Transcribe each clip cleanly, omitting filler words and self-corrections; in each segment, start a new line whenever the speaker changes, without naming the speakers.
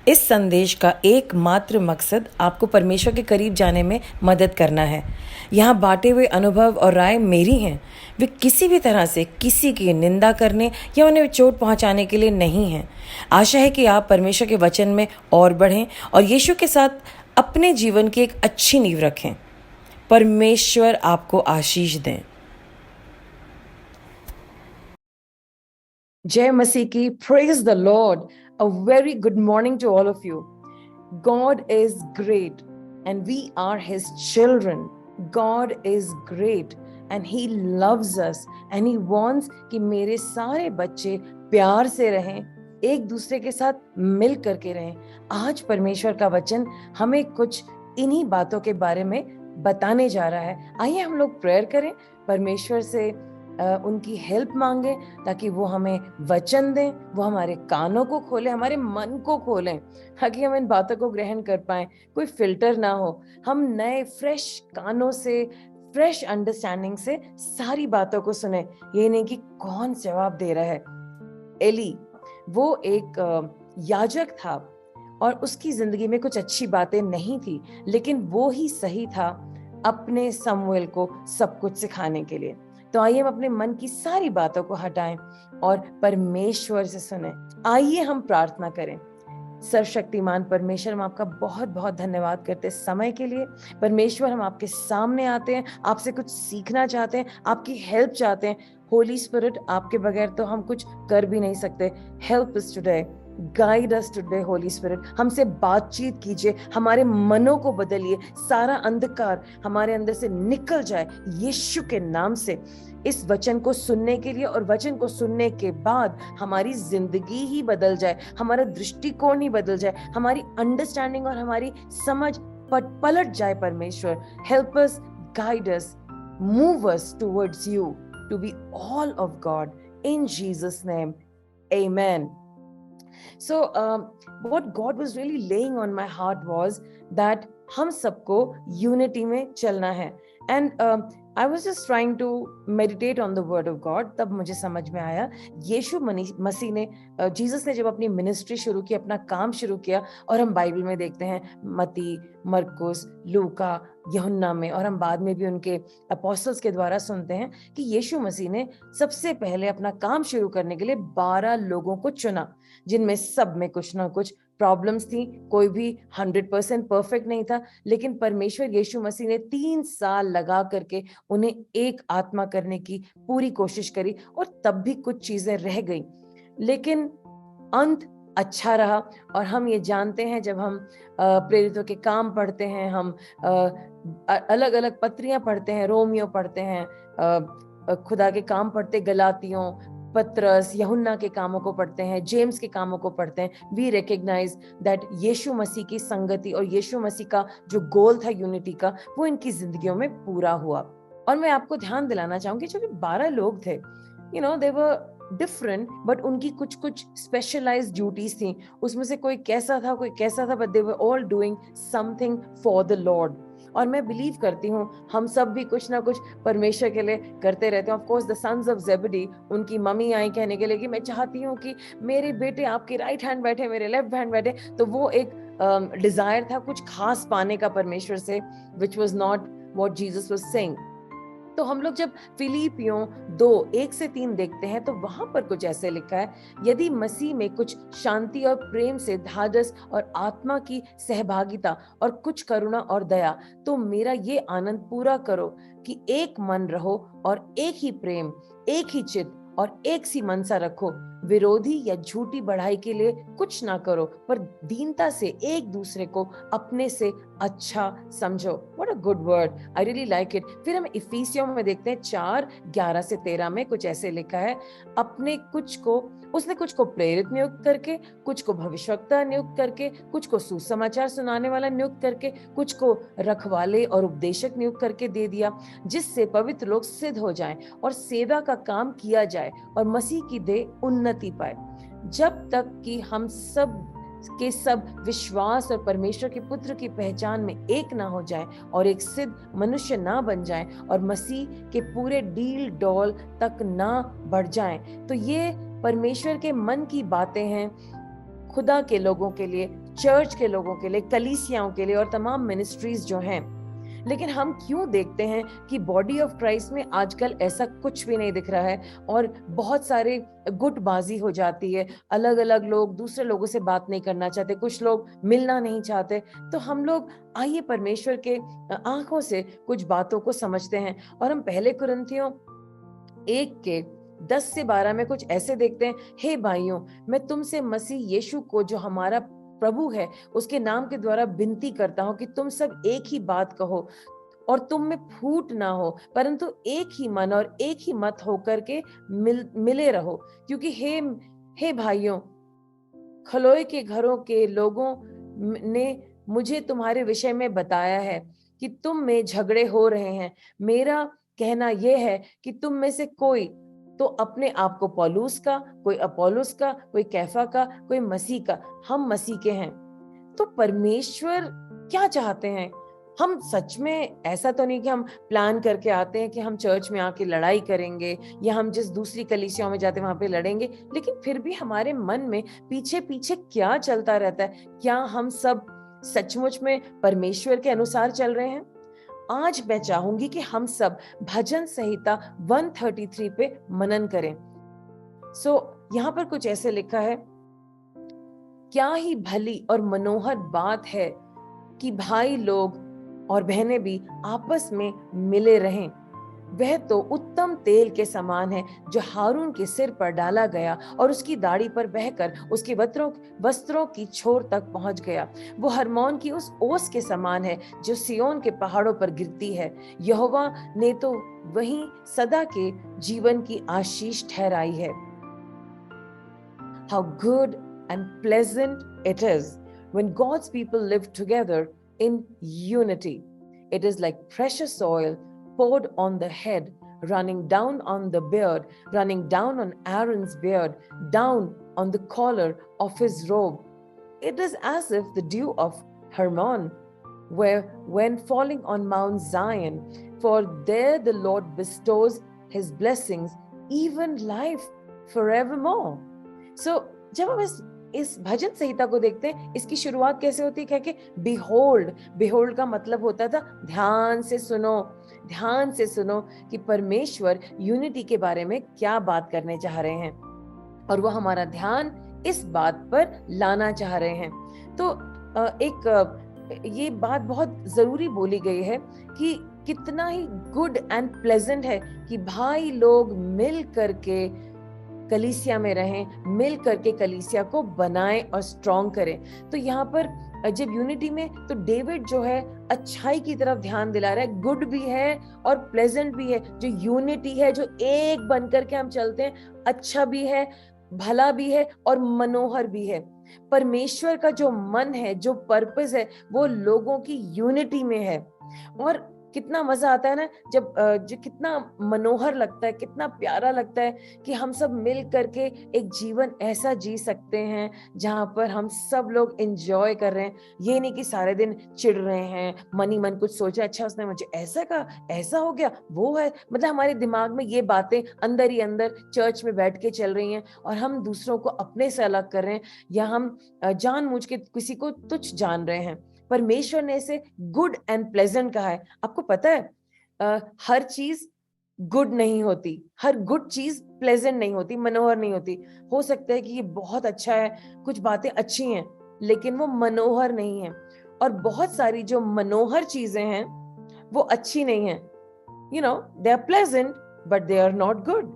इस संदेश का एकमात्र मकसद आपको परमेश्वर के करीब जाने में मदद करना है। यहाँ बांटे हुए अनुभव और राय मेरी हैं। वे किसी भी तरह से किसी की निंदा करने या उन्हें चोट पहुंचाने के लिए नहीं हैं। आशा है कि आप परमेश्वर के वचन में और बढ़ें और यीशु के साथ अपने जीवन की एक अच्छी नींव रखें। परमेश्वर आपको आशीष दें। जय मसीह की। Praise the Lord. A very good morning to all of you. God is great and we are his children. God is great and he loves us and he wants कि मेरे सारे बच्चे प्यार से रहें, एक दूसरे के साथ मिल करके रहें। आज परमेश्वर का वचन हमें कुछ इन्हीं बातों के बारे में बताने जा रहा है। आइए हम लोग प्रेयर करें, परमेश्वर से उनकी हेल्प मांगे ताकि वो हमें वचन दें, वो हमारे कानों को खोले, हमारे मन को खोलें, ताकि हम इन बातों को ग्रहण कर पाएं, कोई फिल्टर ना हो। हम नए फ्रेश कानों से, फ्रेश अंडरस्टैंडिंग से सारी बातों को सुने। ये नहीं कि कौन जवाब दे रहा है। एली वो एक याजक था और उसकी जिंदगी में कुछ अच्छी बातें नहीं थी, लेकिन वो ही सही था अपने समूएल को सब कुछ सिखाने के लिए। तो आइए हम अपने मन की सारी बातों को हटाएं और परमेश्वर से सुने। आइए हम प्रार्थना करें। सर्वशक्तिमान परमेश्वर, हम आपका बहुत बहुत धन्यवाद करते हैं समय के लिए। परमेश्वर, हम आपके सामने आते हैं, आपसे कुछ सीखना चाहते हैं, आपकी हेल्प चाहते हैं। होली स्पिरिट, आपके बगैर तो हम कुछ कर भी नहीं सकते। Help us today, guide us today Holi spirit. हमसे बातचीत कीजिए, हमारे मनों को बदलिए, सारा अंधकार हमारे अंदर से निकल जाए यीशु के नाम से। इस वचन को सुनने के लिए और वचन को सुनने के बाद हमारी जिंदगी ही बदल जाए, हमारा दृष्टिकोण ही बदल जाए, हमारी अंडरस्टैंडिंग और हमारी समझ पलट जाए। परमेश्वर, help us, guide us, move us towards you to be all of God in Jesus' name. Amen. So what God was really laying on my heart was that हम सबको यूनिटी में चलना है। And I was just trying to meditate on the word of God. तब मुझे समझ में आया, यीशु मसीह ने, जीसस ने जब अपनी मिनिस्ट्री शुरू की, अपना काम शुरू किया, और हम बाइबल में देखते हैं मत्ती, मरकुस, लूका, यूहन्ना में, और हम बाद में भी उनके अपोस्टल्स के द्वारा सुनते हैं कि यीशु मसीह ने सबसे पहले अपना काम शुरू करने के लिए 12 लोगों को चुना, जिनमें सब में कुछ ना कुछ प्रॉब्लम्स थी। कोई भी 100% परफेक्ट नहीं था, लेकिन परमेश्वर यीशु मसीह ने 3 साल लगा करके उन्हें एक आत्मा करने की पूरी कोशिश करी, और तब भी कुछ चीजें रह गई, लेकिन अंत अच्छा रहा। और हम ये जानते हैं, जब हम प्रेरितों के काम पढ़ते हैं, हम अलग अलग पत्रियां पढ़ते हैं, रोमियो पढ़ते हैं, खुदा के काम पढ़ते, गलातियों, पत्रस, यूहन्ना के कामों को पढ़ते हैं, जेम्स के कामों को पढ़ते हैं, वी रिकॉग्नाइज दैट यीशु मसीह की संगति और यीशु मसीह का जो गोल था यूनिटी का, वो इनकी जिंदगियों में पूरा हुआ। और मैं आपको ध्यान दिलाना चाहूंगी, जो 12 लोग थे, you no, they were different, but उनकी कुछ कुछ स्पेशलाइज्ड ड्यूटीज थी। उसमें से कोई कैसा था, कोई कैसा था, but they were all doing something for the Lord. और मैं बिलीव करती हूँ हम सब भी कुछ ना कुछ परमेश्वर के लिए करते रहते हैं। Of course the sons of Zebedee, उनकी मम्मी आई कहने के लिए कि मैं चाहती हूँ कि मेरे बेटे आपके राइट हैंड बैठे, मेरे लेफ्ट हैंड बैठे। तो वो एक डिजायर था कुछ खास पाने का परमेश्वर से, which was not what Jesus was saying. तो हम लोग जब फिलिपियों 2:1-3 देखते हैं, तो वहां पर कुछ ऐसे लिखा है, यदि मसीह में कुछ शांति और प्रेम से ढाढ़स और आत्मा की सहभागिता और कुछ करुणा और दया, तो मेरा ये आनंद पूरा करो कि एक मन रहो और एक ही प्रेम, एक ही चित्त और एक सी मनसा रखो। विरोधी या झूठी बढ़ाई के लिए कुछ ना करो, पर दीनता से एक दूसरे को अपने से अच्छा समझो। What a good word, I really like it. फिर हम इफिसियों में देखते हैं 4:11-13 में कुछ ऐसे लिखा है, अपने कुछ को, उसने कुछ को प्रेरित नियुक्त करके, कुछ को भविष्यवक्ता नियुक्त करके, कुछ को सुसमाचार सुनाने वाला नियुक्त करके, कुछ को रखवाले और उपदेशक नियुक्त करके दे दिया, जिससे पवित्र लोग सिद्ध हो जाएं और सेवा का काम किया जाए और मसीह की देह उन्नति पाए, जब तक कि हम सब के सब विश्वास और परमेश्वर के पुत्र की पहचान में एक ना हो जाए और एक सिद्ध मनुष्य ना बन जाए और मसीह के पूरे डील डॉल तक ना बढ़ जाएं। तो ये परमेश्वर के मन की बातें हैं खुदा के लोगों के लिए, चर्च के लोगों के लिए, कलीसियाओं के लिए और तमाम मिनिस्ट्रीज जो हैं। लेकिन हम क्यों देखते हैं कि बॉडी ऑफ क्राइस्ट में आजकल ऐसा कुछ भी नहीं दिख रहा है, और बहुत सारे गुटबाजी हो जाती है, अलग अलग लोग दूसरे लोगों से बात नहीं करना चाहते, कुछ लोग मिलना नहीं चाहते। तो हम लोग आइए परमेश्वर के आंखों से कुछ बातों को समझते हैं, और हम पहले कुरिन्थियों 1:10-12 में कुछ ऐसे देखते हैं। हे भाइयों, मैं तुमसे मसीह यीशु को जो हमारा प्रभु है उसके नाम के द्वारा विनती करता हूं कि तुम सब एक ही बात कहो और तुम में फूट ना हो, परंतु एक ही मन और एक ही मत होकर के मिले रहो। क्योंकि हे भाइयों, खलोए के घरों के लोगों ने मुझे तुम्हारे विषय में बताया है कि तुम में झगड़े हो रहे हैं। मेरा कहना यह है कि तुम में से कोई तो अपने आप को पौलुस का, कोई अपोलोस का, कोई कैफा का, कोई मसीह का। हम मसीह के हैं। तो परमेश्वर क्या चाहते हैं? हम सच में ऐसा तो नहीं कि हम प्लान करके आते हैं कि हम चर्च में आके लड़ाई करेंगे या हम जिस दूसरी कलीसियाओं में जाते हैं वहां पे लड़ेंगे, लेकिन फिर भी हमारे मन में पीछे पीछे क्या चलता रहता है? क्या हम सब सचमुच में परमेश्वर के अनुसार चल रहे हैं? आज मैं चाहूंगी कि हम सब भजन संहिता 133 पे मनन करें। यहाँ पर कुछ ऐसे लिखा है, क्या ही भली और मनोहर बात है कि भाई लोग और बहनें भी आपस में मिले रहें। वह तो उत्तम तेल के समान है जो हारून के सिर पर डाला गया और उसकी दाढ़ी पर बहकर उसके वस्त्रों की छोर तक पहुंच गया। वो हरमोन की उस ओस के समान है जो सियोन के पहाड़ों पर गिरती है। यहोवा ने तो वही सदा के जीवन की आशीष ठहराई है। How good and pleasant it is when God's people live together in unity. It is like precious oil poured on the head, running down on the beard, running down on Aaron's beard, down on the collar of his robe. It is as if the dew of Hermon when falling on Mount Zion, for there the Lord bestows his blessings, even life forevermore. जब हम इस भजन संहिता को देखते हैं, इसकी शुरुआत कैसे होती है? कह के बिहोल्ड का मतलब होता था ध्यान से सुनो कि परमेश्वर यूनिटी के बारे में क्या बात करने चाह रहे हैं, और वो हमारा ध्यान इस बात पर लाना चाह रहे हैं। तो ये बात बहुत जरूरी बोली गई है कि कितना ही गुड एंड प्लेजेंट है कि भाई लोग मिल करके कलीसिया में रहें, मिल करके कलीसिया को बनाएं और स्ट्रॉन्ग करें। तो यहाँ पर जब यूनिटी में, तो डेविड जो है अच्छाई की तरफ ध्यान दिला रहा है, गुड भी है और प्लेजेंट भी है। जो यूनिटी है, जो एक बन करके हम चलते हैं, अच्छा भी है, भला भी है और मनोहर भी है। परमेश्वर का जो मन है, जो पर्पस है, वो लोगों की यूनिटी में है। और कितना मजा आता है ना जब जो कितना मनोहर लगता है, कितना प्यारा लगता है कि हम सब मिल करके एक जीवन ऐसा जी सकते हैं जहां पर हम सब लोग एंजॉय कर रहे हैं। ये नहीं कि सारे दिन चिढ़ रहे हैं, मन ही मन कुछ सोचा, अच्छा उसने मुझे ऐसा कहा, ऐसा हो गया, वो है, मतलब हमारे दिमाग में ये बातें अंदर ही अंदर चर्च में बैठ के चल रही हैं, और हम दूसरों को अपने से अलग कर रहे हैं, या हम जानबूझ के किसी को तुच्छ जान रहे हैं। परमेश्वर ने इसे गुड एंड प्लेजेंट कहा है। आपको पता है हर चीज गुड नहीं होती, हर गुड चीज प्लेजेंट नहीं होती, मनोहर नहीं होती। हो सकता है कि ये बहुत अच्छा है, कुछ बातें अच्छी हैं, लेकिन वो मनोहर नहीं है। और बहुत सारी जो मनोहर चीजें हैं वो अच्छी नहीं है। They are pleasant but they are not good.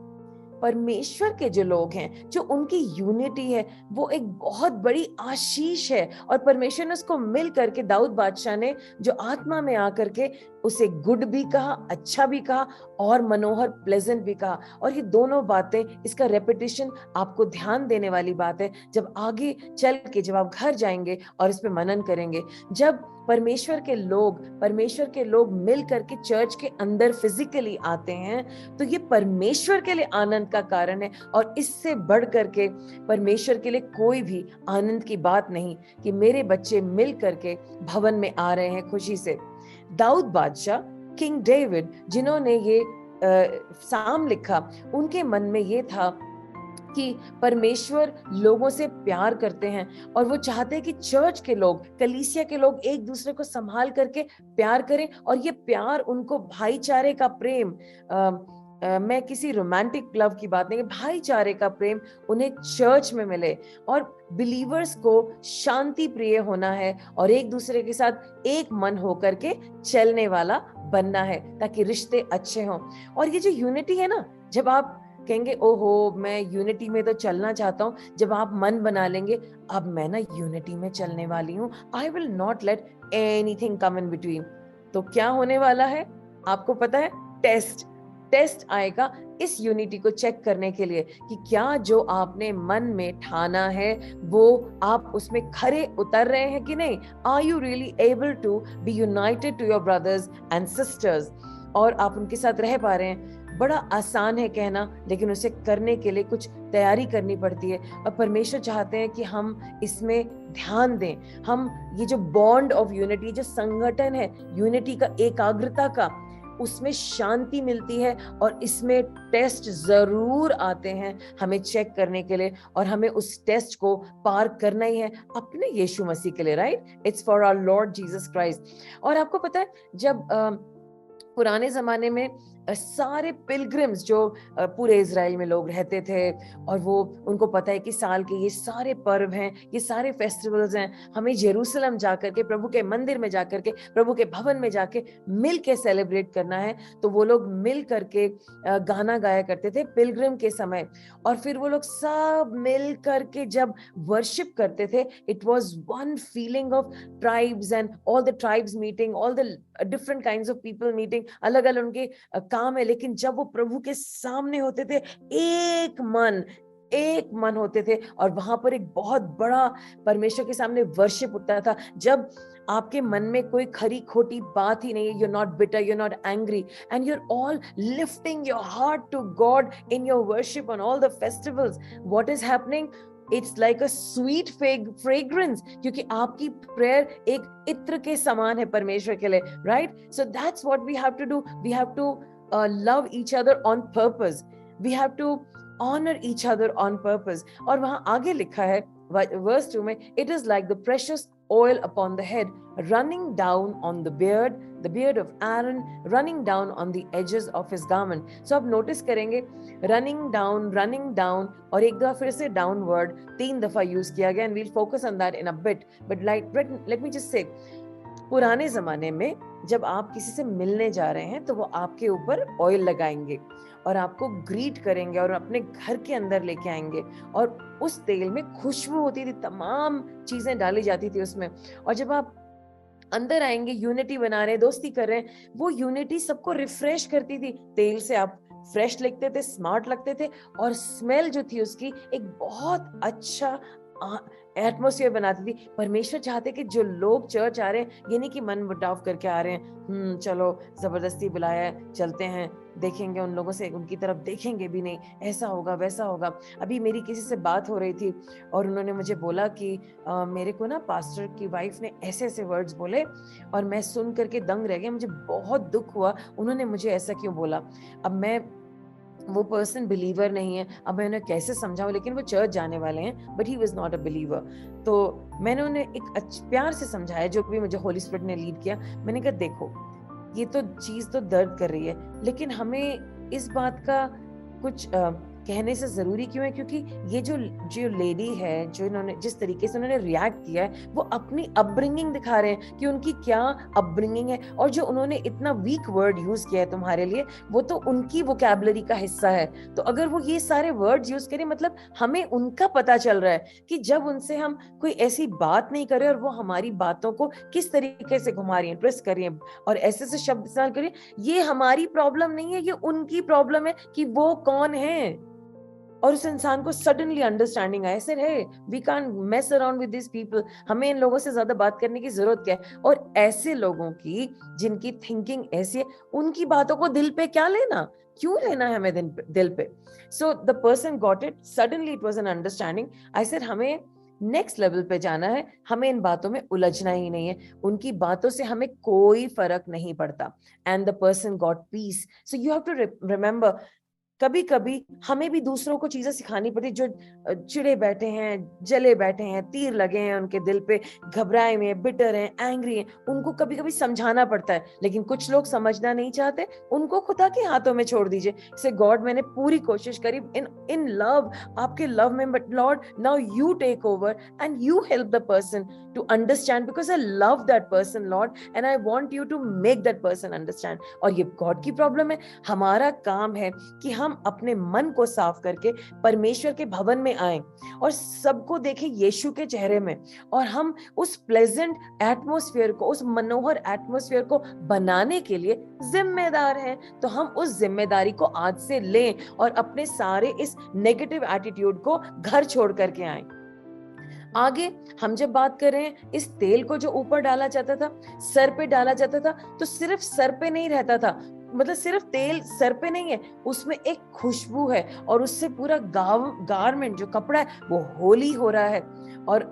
परमेश्वर के जो लोग हैं, जो उनकी यूनिटी है, वो एक बहुत बड़ी आशीष है। और परमेश्वर ने उसको मिल करके, दाऊद बादशाह ने जो आत्मा में आकर के उसे गुड भी कहा, अच्छा भी कहा और मनोहर प्लेजेंट भी कहा। और ये दोनों बातें, इसका रेपिटेशन आपको ध्यान देने वाली बात है। जब आगे चल के जब आप घर जाएंगे और इस पे मनन करेंगे, जब परमेश्वर के लोग मिल करके चर्च के अंदर फिजिकली आते हैं, तो ये परमेश्वर के लिए आनंद का कारण है। और इससे बढ़ करके परमेश्वर के लिए कोई भी आनंद की बात नहीं कि मेरे बच्चे मिल करके भवन में आ रहे हैं खुशी से। दाऊद बादशाह, किंग डेविड, जिन्होंने ये साम लिखा, उनके मन में ये था कि परमेश्वर लोगों से प्यार करते हैं और वो चाहते हैं कि चर्च के लोग, कलीसिया के लोग एक दूसरे को संभाल करके प्यार करें, और ये प्यार उनको भाईचारे का प्रेम, मैं किसी रोमांटिक लव की बात नहीं, भाईचारे का प्रेम उन्हें चर्च में मिले। और बिलीवर्स को शांति प्रिय होना है और एक दूसरे के साथ एक मन होकर के चलने वाला बनना है, ताकि रिश्ते अच्छे हों। और ये जो यूनिटी है ना, जब आप कहेंगे ओहो मैं यूनिटी में तो चलना चाहता हूँ, जब आप मन बना लेंगे अब मैं ना यूनिटी में चलने वाली हूँ, I will not let anything come in between, तो क्या होने वाला है आपको पता है? टेस्ट आएगा इस यूनिटी को चेक करने के लिए कि क्या जो आपने मन में ठाना है वो आप उसमें खरे उतर रहे हैं कि नहीं। Are you really able to be united to your brothers and sisters, और आप उनके साथ रह पा रहे हैं। बड़ा आसान है कहना, लेकिन उसे करने के लिए कुछ तैयारी करनी पड़ती है। और परमेश्वर चाहते हैं कि हम इसमें ध्यान दें। हम ये जो बॉन्ड ऑफ यूनिटी, जो संगठन है यूनिटी का, एकाग्रता का, उसमें शांति मिलती है। और इसमें टेस्ट जरूर आते हैं हमें चेक करने के लिए, और हमें उस टेस्ट को पार करना ही है अपने यीशु मसीह के लिए, right? It's for our Lord Jesus Christ. और आपको पता है जब पुराने जमाने में सारे पिलग्रिम्स जो पूरे इजराइल में लोग रहते थे, और वो उनको पता है कि साल के ये सारे पर्व हैं, ये सारे फेस्टिवल्स हैं, हमें यरूशलेम जाकर के, प्रभु के मंदिर में जाकर के, प्रभु के भवन में जाके मिल के सेलिब्रेट करना है। तो वो लोग मिल करके गाना गाया करते थे पिलग्रिम के समय, और फिर वो लोग सब मिल करके जब वर्शिप करते थे, it was one feeling of tribes and all the tribes meeting, all the different kinds of people meeting, अलग अलग उनके काम है, लेकिन जब वो प्रभु के सामने होते थे एक मन होते थे, और वहां पर एक बहुत बड़ा परमेश्वर के सामने वर्शिप उठता था। जब आपके मन में कोई खरी खोटी बात ही नहीं है, you're not bitter, you're not angry, and you're all lifting your heart to God in your worship on all the festivals, what is happening? It's like a sweet fragrance, क्योंकि आपकी प्रेयर एक इत्र के समान है परमेश्वर के लिए, right? So that's what we have to do. We have to love each other on purpose. We have to honor each other on purpose. और वहां आगे लिखा है verse 2 में, it is like the precious oil upon the head, running down on the beard of Aaron, running down on the edges of his garment. So आप notice करेंगे running down, और एक दफा फिर से downward 3 दफा यूज किया गया, and we'll focus on that in a bit. But let me just say, पुराने जमाने में जब आप किसी से मिलने जा रहे हैं तो वो आपके ऊपर ऑयल लगाएंगे और आपको ग्रीट करेंगे और अपने घर के अंदर लेके आएंगे, और उस तेल में खुशबू होती थी, तमाम चीजें डाली जाती थी उसमें। और जब आप अंदर आएंगे, यूनिटी बना रहे हैं, दोस्ती कर रहे हैं, वो यूनिटी सबको रिफ्रेश करती थी। तेल से आप फ्रेश लगते थे, स्मार्ट लगते थे, और स्मेल जो थी उसकी एक बहुत अच्छा एटमोसफियर बनाती थी। परमेश्वर चाहते कि जो लोग चर्च आ रहे हैं, ये नहीं कि मन मुटाव करके आ रहे हैं, चलो जबरदस्ती बुलाया है चलते हैं, देखेंगे उन लोगों से, उनकी तरफ देखेंगे भी नहीं, ऐसा होगा वैसा होगा। अभी मेरी किसी से बात हो रही थी और उन्होंने मुझे बोला कि मेरे को ना पास्टर की वाइफ ने ऐसे ऐसे वर्ड्स बोले, और मैं सुन करके दंग रह गया, मुझे बहुत दुख हुआ, उन्होंने मुझे ऐसा क्यों बोला। अब मैं, वो पर्सन बिलीवर नहीं है, अब मैं उन्हें कैसे समझाऊं, लेकिन वो चर्च जाने वाले हैं, but he was not a believer. तो मैंने उन्हें एक प्यार से समझाया, जो भी मुझे होली स्पिरिट ने लीड किया। मैंने कहा देखो, ये तो चीज तो दर्द कर रही है, लेकिन हमें इस बात का कुछ कहने से जरूरी क्यों है, क्योंकि ये जो लेडी है, जो इन्होंने जिस तरीके से उन्होंने रिएक्ट किया है, वो अपनी अपब्रिंगिंग दिखा रहे हैं कि उनकी क्या अपब्रिंगिंग है, और जो उन्होंने इतना वीक वर्ड यूज किया है तुम्हारे लिए, वो तो उनकी वोकैबुलरी का हिस्सा है। तो अगर वो ये सारे वर्ड्स यूज करें, मतलब हमें उनका पता चल रहा है कि जब उनसे हम कोई ऐसी बात नहीं कर रहे, और वो हमारी बातों को किस तरीके से घुमा रही है, ट्विस्ट कर रही है, और ऐसे से शब्द इस्तेमाल करिए, ये हमारी प्रॉब्लम नहीं है, ये उनकी प्रॉब्लम है कि वो कौन है। और उस इंसान को सडनली अंडरस्टैंडिंग आया, सर है we can't mess around with this people, हमें इन लोगों से ज्यादा बात करने की जरूरत क्या है। और ऐसे लोगों की जिनकी थिंकिंग ऐसी है, उनकी बातों को दिल पे क्या लेना, क्यों लेना है हमें दिल पे। So the person got it, suddenly it was an understanding. I said हमें नेक्स्ट लेवल पे जाना है, हमें इन बातों में उलझना ही नहीं है, उनकी बातों से हमें कोई फर्क नहीं पड़ता। And the person got peace. So you have to remember, कभी कभी हमें भी दूसरों को चीजें सिखानी पड़ती, जो चिड़े बैठे हैं, जले बैठे हैं, तीर लगे हैं उनके दिल पे, घबराए हुए हैं, बिटर हैं, एंग्री हैं, उनको कभी कभी समझाना पड़ता है। लेकिन कुछ लोग समझना नहीं चाहते, उनको खुदा के हाथों में छोड़ दीजिए। से गॉड, मैंने पूरी कोशिश करी इन इन लव, आपके लव में, but Lord now you take over and you help the person to understand, because I love that person Lord and I want you to make that person understand. और ये God की problem है। हमारा काम है कि हम अपने मन को साफ करके परमेश्वर के भवन में आए और सबको देखें यीशु के चेहरे में, और हम उस प्लेजेंट एटमॉस्फेयर को, उस मनोहर एटमॉस्फेयर को बनाने के लिए जिम्मेदार हैं। तो हम उस जिम्मेदारी को आज से लें और अपने सारे इस नेगेटिव एटीट्यूड को घर छोड़ करके आए। आगे हम जब बात कर रहे हैं, इस तेल को जो ऊपर डाला जाता था, सर पे डाला जाता था, तो सिर्फ सर पे नहीं रहता था, मतलब सिर्फ तेल सर पे नहीं है, उसमें एक खुशबू है और उससे पूरा गारमेंट जो कपड़ा है वो होली हो रहा है। और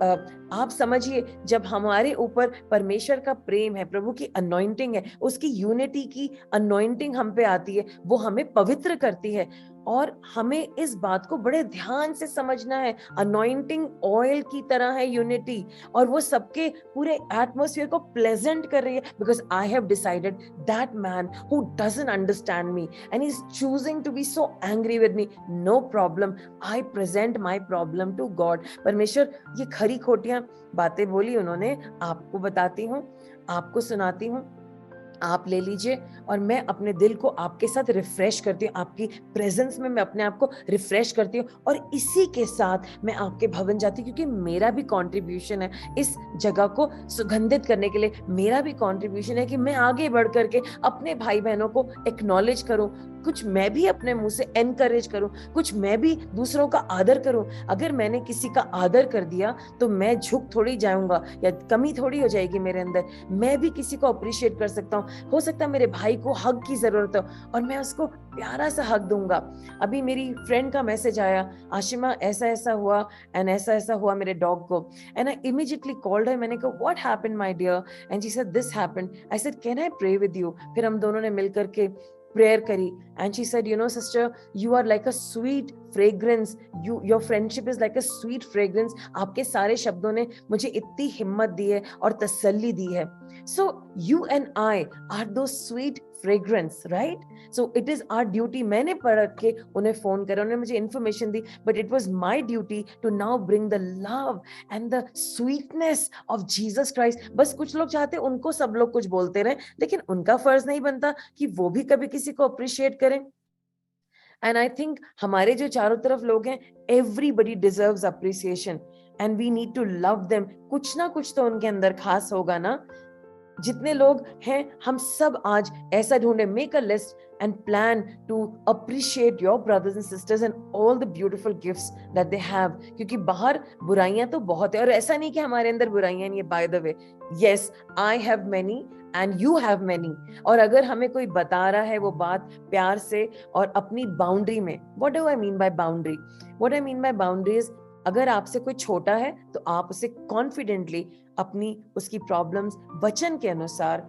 आप समझिए, जब हमारे ऊपर परमेश्वर का प्रेम है, प्रभु की अनॉइंटिंग है, उसकी यूनिटी की अनॉइंटिंग हम पे आती है, वो हमें पवित्र करती है। और हमें इस बात को बड़े ध्यान से समझना है, अनॉइंटिंग ऑयल की तरह है यूनिटी, और वो सबके पूरे एटमॉस्फेयर को प्लेजेंट कर रही है। Because I have decided that man who doesn't understand me and is choosing to be so angry with me, no problem, I present my problem to God. परमेश्वर, ये खरी खोटियां बातें बोली उन्होंने, आपको बताती हूँ, आपको सुनाती हूँ, आप ले लीजिए, और मैं अपने दिल को आपके साथ रिफ्रेश करती हूँ, आपकी प्रेजेंस में मैं अपने आप को रिफ्रेश करती हूँ, और इसी के साथ मैं आपके भवन जाती हूँ, क्योंकि मेरा भी कंट्रीब्यूशन है इस जगह को सुगंधित करने के लिए। मेरा भी कंट्रीब्यूशन है कि मैं आगे बढ़ करके अपने भाई बहनों को एक्नॉलेज करूँ, कुछ मैं भी अपने मुंह से एनकरेज करूं, कुछ मैं भी दूसरों का आदर करूं। अगर मैंने किसी का आदर कर दिया तो मैं झुक थोड़ी जाऊंगा या कमी थोड़ी हो जाएगी मेरे अंदर। मैं भी किसी को अप्रिशिएट कर सकता हूं। हो सकता है मेरे भाई को हग की जरूरत हो और मैं उसको प्यारा सा हग दूंगा। अभी मेरी फ्रेंड का मैसेज आया, आशिमा ऐसा ऐसा हुआ एंड ऐसा ऐसा हुआ मेरे डॉग को, and I immediately called her. मैंने कहा what happened my dear, and she said this happened. I said can I pray with you. फिर हम दोनों ने मिलकर के प्रेयर करी, and she said, you know sister, you are like a sweet fragrance, your friendship is like a sweet fragrance। आपके सारे शब्दों ने मुझे इतनी हिम्मत दी है और तसल्ली दी है। So you and I are those sweet fragrance, right? So it is our duty। मैंने पढ़ के उन्हें फोन करा, उन्होंने मुझे information the, but it was my duty to now bring the love and the sweetness of Jesus Christ। बस कुछ लोग चाहते हैं उनको सब लोग कुछ बोलते रहे, लेकिन उनका फर्ज नहीं बनता कि वो भी कभी किसी को अप्रिशिएट करें। एंड आई थिंक हमारे जो चारों तरफ लोग हैं, everybody deserves appreciation and we need to love them. कुछ ना कुछ तो उनके अंदर खास होगा ना। जितने लोग हैं हम सब आज ऐसा ढूंढे, make a list and plan to appreciate your brothers and sisters and all the beautiful gifts that they have। क्योंकि बाहर बुराइयां तो बहुत है, और ऐसा नहीं कि हमारे अंदर बुराइयां नहीं है। by the way, yes, I have many and you have many। और अगर हमें कोई बता रहा है वो बात प्यार से और अपनी बाउंड्री में, what do I mean by boundary? What I mean by boundary is, अगर आपसे कोई छोटा है तो आप उसे कॉन्फिडेंटली अपनी उसकी प्रॉब्लम्स वचन के अनुसार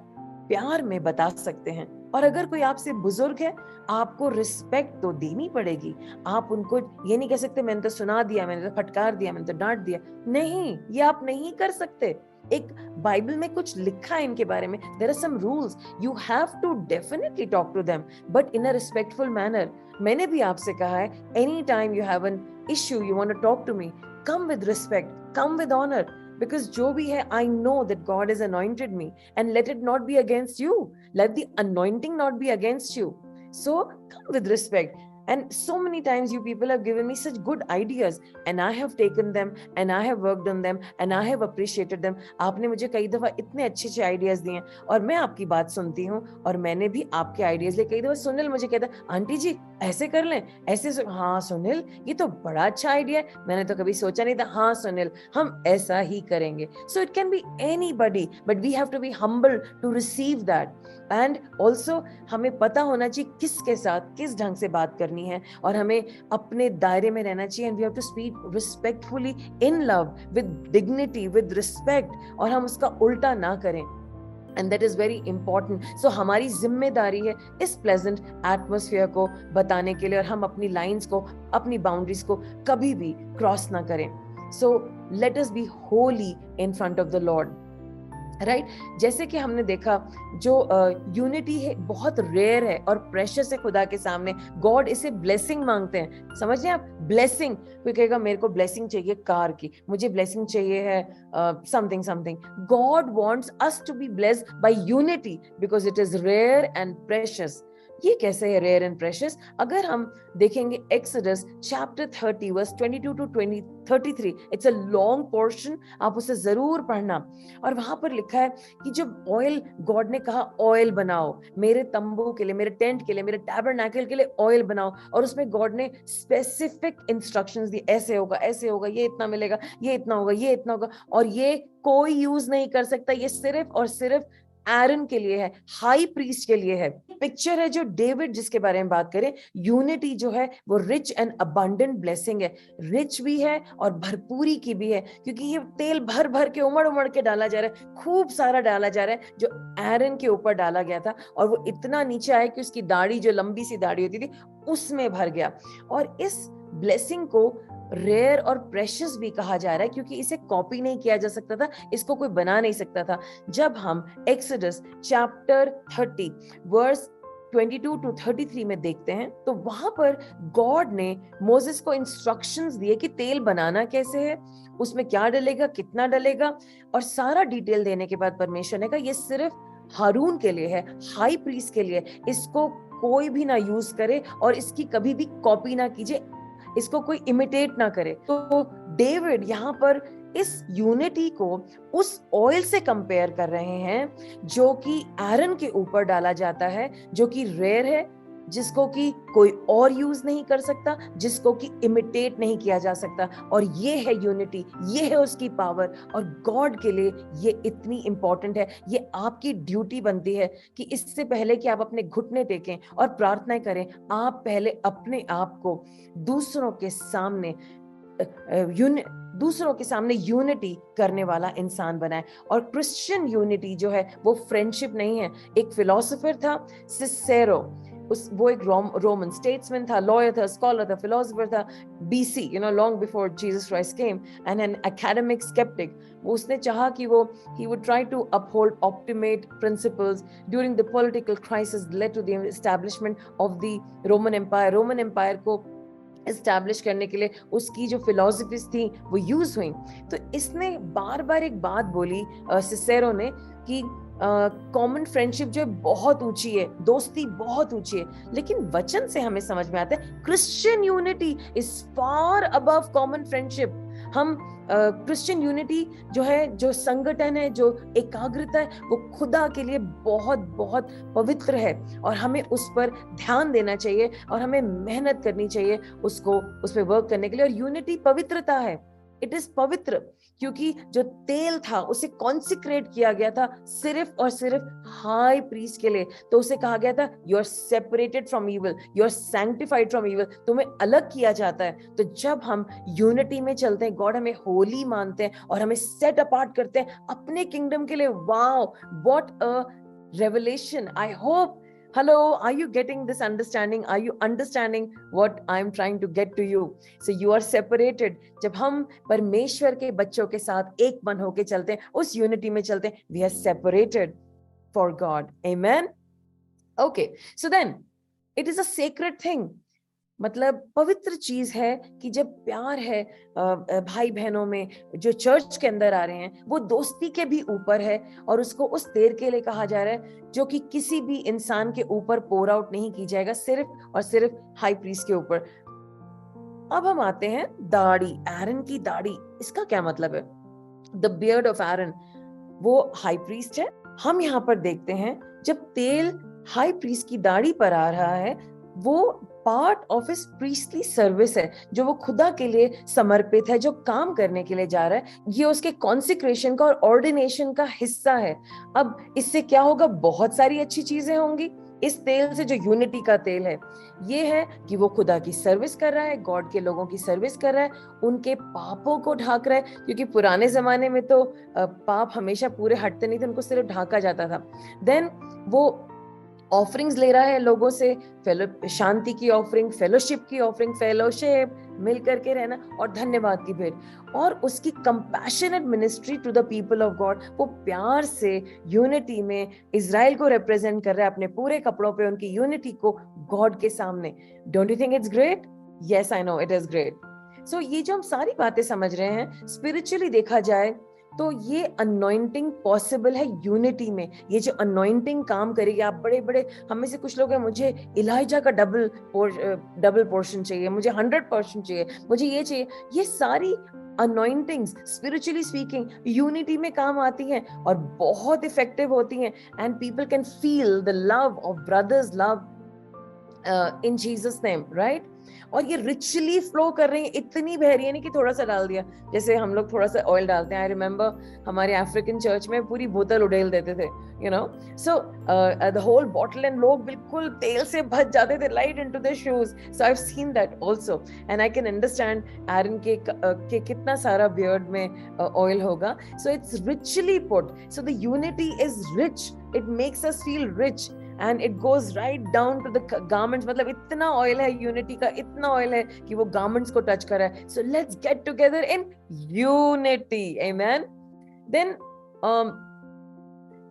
प्यार में बता सकते हैं। और अगर कोई आपसे बुजुर्ग है, आपको रिस्पेक्ट तो देनी पड़ेगी। आप उनको ये नहीं कह सकते मैंने तो सुना दिया, मैंने तो फटकार दिया, मैंने तो डांट दिया। नहीं, ये आप नहीं कर सकते। एक बाइबल में कुछ लिखा है इनके बारे में, there are some rules, you have to definitely talk to them but in a respectful manner. मैंने भी आपसे कहा है, any time you have an issue, you want to talk to me, come with respect, come with honour, because जो भी है, I know that God has anointed me, and let it not be against you, let the anointing not be against you, so come with respect। And so many times you people have given me such good ideas and I have taken them and I have worked on them and I have appreciated them। आपने मुझे कई दफा इतने अच्छे अच्छे ideas दिए और मैं आपकी बात सुनती हूँ और मैंने भी आपके आइडियाज लिए। कई दफा सुनील मुझे कहता है, आंटी जी ऐसे कर लें, ऐसे हाँ सुनील ये तो बड़ा अच्छा आइडिया है, मैंने तो कभी सोचा नहीं था। हाँ सुनील, हम ऐसा ही करेंगे। So it can be anybody but we have to be humble to receive that. And also हमें पता होना चाहिए किसके साथ किस ढंग से बात करनी है, और हमें अपने दायरे में रहना चाहिए। And we have to speak respectfully, in love, with dignity, with respect, और हम उसका उल्टा ना करें। And that is very important. So हमारी जिम्मेदारी है इस प्लेजेंट एटमोस्फियर को बताने के लिए, और हम अपनी लाइंस को, अपनी बाउंड्रीज को कभी भी क्रॉस ना करें. So let us B Holi in front of the Lord, right. जैसे कि हमने देखा जो यूनिटी है बहुत रेयर है और प्रेशियस है खुदा के सामने. गॉड इसे ब्लेसिंग मांगते हैं. समझ रहे हैं आप? ब्लेसिंग. कोई कहेगा मेरे को ब्लेसिंग चाहिए कार की, मुझे ब्लेसिंग चाहिए है something something. God wants us to be blessed by unity because it is rare and precious. ये कैसे है रेयर एंड प्रेशियस? अगर हम देखेंगे Exodus chapter 30 verse 22 to 33, it's a long portion, आप उसे जरूर पढ़ना. और वहां पर लिखा है कि जब ऑयल, गॉड ने कहा ऑयल बनाओ मेरे तंबू के लिए, मेरे टेंट के लिए, मेरे टैबरनैकल के लिए ऑयल बनाओ, और उसमें गॉड ने स्पेसिफिक इंस्ट्रक्शंस दी, ऐसे होगा, ऐसे होगा, ये इतना मिलेगा, ये इतना होगा, ये इतना होगा, और ये कोई यूज नहीं कर सकता, ये सिर्फ और सिर्फ एरन के लिए है, हाई प्रीस्ट के लिए है. पिक्चर है जो डेविड जिसके बारे में बात करें. यूनिटी जो है वो रिच एंड अबंडेंट ब्लेसिंग है. रिच भी है और भरपूरी की भी है, क्योंकि ये तेल भर भर के उमड़ उमड़ के डाला जा रहा है, खूब सारा डाला जा रहा है, जो एरन के ऊपर डाला गया था, और वो इतना नीचे आया कि उसकी दाढ़ी, जो लंबी सी दाढ़ी होती थी, उसमें भर गया. और इस ब्लेसिंग को रेयर और प्रेशियस भी कहा जा रहा है, क्योंकि इसे कॉपी नहीं किया जा सकता था, इसको कोई बना नहीं सकता था. जब हम एक्सोडस चैप्टर 30 वर्स 22 टू 33 में देखते हैं, तो वहां पर गॉड ने मोसेस को इंस्ट्रक्शंस दिए कि तेल बनाना कैसे है, उसमें क्या डलेगा, कितना डलेगा, और सारा डिटेल देने के बाद परमेश्वर ने कहा ये सिर्फ हारून के लिए है, हाई प्रीस्ट के लिए, इसको कोई भी ना यूज करे और इसकी कभी भी कॉपी ना कीजिए, इसको कोई इमिटेट ना करे. तो डेविड यहाँ पर इस यूनिटी को उस ऑयल से कंपेयर कर रहे हैं जो कि एरन के ऊपर डाला जाता है, जो कि रेयर है, जिसको कि कोई और यूज नहीं कर सकता, जिसको कि इमिटेट नहीं किया जा सकता. और ये है यूनिटी, ये है उसकी पावर, और गॉड के लिए ये इतनी इंपॉर्टेंट है. ये आपकी ड्यूटी बनती है कि इससे पहले कि आप अपने घुटने टेकें और प्रार्थना करें, आप पहले अपने आप को दूसरों के सामने यूनिटी करने वाला इंसान बनाए. और क्रिश्चियन यूनिटी जो है वो फ्रेंडशिप नहीं है. एक फिलोसोफर था सिसेरो, वो एक रोमन स्टेट्समैन था, लॉयर था, स्कॉलर था, फिलोसोफर था, BC, long before Jesus Christ came, and an academic sceptic. उसने चाहा कि वो he would try to uphold optimate principles during the political crisis led to the establishment of the Roman Empire. Roman empire को establish करने के लिए उसकी जो फिलोसफीज थी वो यूज हुई. तो इसने बार बार एक बात बोली सिसेरो ने कि कॉमन फ्रेंडशिप जो है बहुत ऊंची है, दोस्ती बहुत ऊंची है, लेकिन वचन से हमें समझ में आता है Christian unity is far above common friendship. हम क्रिश्चियन यूनिटी जो है, जो संगठन है, जो एकाग्रता है, वो खुदा के लिए बहुत बहुत पवित्र है, और हमें उस पर ध्यान देना चाहिए और हमें मेहनत करनी चाहिए उसको, उस पर वर्क करने के लिए. और यूनिटी पवित्रता है, इट इज पवित्र, क्योंकि जो तेल था उसे कॉन्सिक्रेट किया गया था सिर्फ और सिर्फ हाई प्रीस्ट के लिए. तो उसे कहा गया था you are separated from evil, you are sanctified from evil, तुम्हें अलग किया जाता है. तो जब हम यूनिटी में चलते हैं, गॉड हमें होली मानते हैं और हमें सेट अपार्ट करते हैं अपने किंगडम के लिए. Wow, what a revelation. I hope, hello, are you getting this understanding? Are you understanding what I'm trying to get to you? So you are separated. जब हम परमेश्वर के बच्चों के साथ एक मन होके चलते हैं, उस यूनिटी में चलते हैं, we are separated for God. Amen? Okay, so then it is a sacred thing. मतलब पवित्र चीज है कि जब प्यार है भाई बहनों में जो चर्च के अंदर आ रहे हैं, वो दोस्ती के भी ऊपर है, और उसको उस तेल के लिए कहा जा रहा है जो कि किसी भी इंसान के ऊपर पोर आउट नहीं की जाएगा, सिर्फ और सिर्फ हाई प्रीस्ट के ऊपर. अब हम आते हैं दाढ़ी, एरन की दाढ़ी. इसका क्या मतलब है? द बियर्ड ऑफ एरन, वो हाई प्रीस्ट है. हम यहाँ पर देखते हैं जब तेल हाई प्रीस्ट की दाढ़ी पर आ रहा है, वो part of his priestly service है, जो वो खुदा के लिए समर्पित है, जो काम करने के लिए जा रहा है. ये उसके कॉन्सिक्रेशन का और ऑर्डिनेशन का हिस्सा है. अब इससे क्या होगा? बहुत सारी अच्छी चीजें होंगी. इस तेल से जो यूनिटी का तेल है, ये है कि वो खुदा की सर्विस कर रहा है, गॉड के लोगों की सर्विस कर रहा है, उनके पापों को ढाक रहा है, क्योंकि पुराने जमाने में तो पाप हमेशा पूरे हटते नहीं थे, उनको सिर्फ ढाका जाता था। देन वो ऑफरिंग्स ले रहा है लोगों से, शांति की ऑफरिंग, फेलोशिप की ऑफरिंग, फेलोशिप, मिल करके रहना, और धन्यवाद की भेंट, और उसकी compassionate ministry to the people of God. वो प्यार से यूनिटी में इजराइल को रिप्रेजेंट कर रहा है, अपने पूरे कपड़ों पे उनकी यूनिटी को गॉड के सामने। Don't you think it's great? Yes, I know it is great. So ये जो हम सारी बातें समझ रहे हैं, स्पिरिचुअली देखा जाए तो ये अनॉइंटिंग पॉसिबल है यूनिटी में। ये जो अनॉइंटिंग काम करेगी, आप बड़े बड़े, हम में से कुछ लोग हैं, मुझे इलाइजा का डबल पोर्शन चाहिए, मुझे 100% चाहिए, मुझे ये चाहिए, ये सारी अनॉइंटिंग्स स्पिरिचुअली स्पीकिंग यूनिटी में काम आती हैं और बहुत इफेक्टिव होती हैं, and people can feel the love of brothers love in Jesus name, right? और ये रिचली फ्लो कर रही है, इतनी बह रही है नहीं कि थोड़ा सा डाल दिया, जैसे हम लोग थोड़ा सा ऑयल डालते हैं। आई रिमेम्बर हमारे अफ्रीकन चर्च में पूरी बोतल उड़ेल देते थे, you know, so the whole bottle, and लोग बिल्कुल तेल से भज जाते थे, light into their shoes. So I have seen that also, and I can understand Aaron के कितना सारा बियर्ड में ऑयल होगा। So it's richly put, so the unity is rich, it makes us feel rich, and it goes right down to the garments। मतलब इतना oil है unity का, इतना ऑयल है कि वो गारमेंट्स को टच कर रहा है। So let's get together in unity, amen। Then